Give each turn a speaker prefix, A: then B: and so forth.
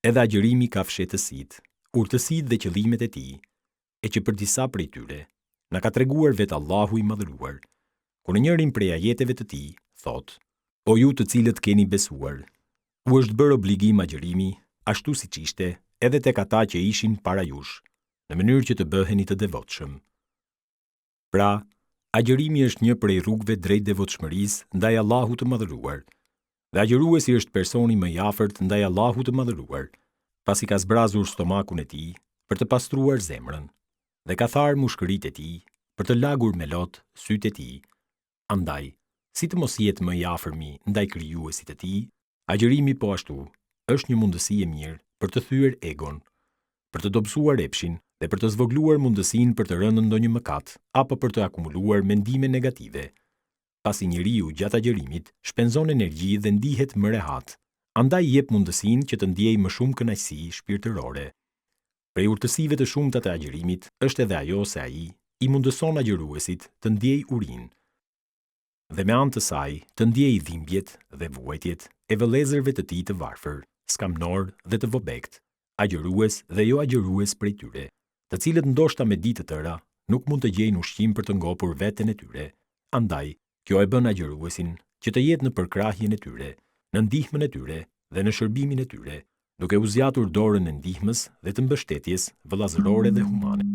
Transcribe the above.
A: Edhe agjërimi ka fshehtësitë, urtësitë dhe qëllimet e tij, e që për disa prej tyre na ka treguar vetë Allahu i madhëruar, kur në njërin prej ajeteve të tij thotë: O ju të cilët keni besuar, u është bërë obligim agjërimi, ashtu siç ishte edhe tek ata që ishin para jush, në mënyrë që të bëheni të devotshëm. Pra, agjërimi është një prej rrugëve drejt devotshmërisë ndaj Allahut të madhëruar, dhe agjëruesi është personi më i afërt ndaj Allahut të madhëruar, pasi ka zbrazur stomakun e tij për të pastruar zemrën, dhe ka tharë mushkëritë e tij për të lagur me lot sytë e tij. Andaj, si të mos jetë më i afërmi ndaj krijuesit të tij, agjërimi po ashtu është një mundësi e mirë për të thyer egon, për të dobësuar epshin dhe për të zvogluar mundësinë për të rënë ndonjë mëkat apo për të akumuluar mendime negative. Pasi njeriu gjatë agjërimit shpenzon energji dhe ndihet më rehat, andaj jep mundësinë që të ndjejë më shumë kënaqësi shpirtërore. Prej urtësive të shumta të agjërimit është edhe ajo se ai i mundëson agjëruesit të ndjejë urinë, dhe me anë të saj të ndjejë dhimbjet dhe vuajtjet e vëllezërve të tij të varfër, skamnor dhe të vobekt, agjërues dhe jo agjërues prej tyre, të cilët ndoshta me ditë të tëra nuk mund të gjejnë ushqim për të ngopur veten e tyre. Andaj, kjo e bën agjëruesin që të jetë në përkrahjen e tyre, në ndihmën e tyre dhe në shërbimin e tyre, duke u zgjatur dorën e ndihmës dhe të mbështetjes vëllazërore dhe humane.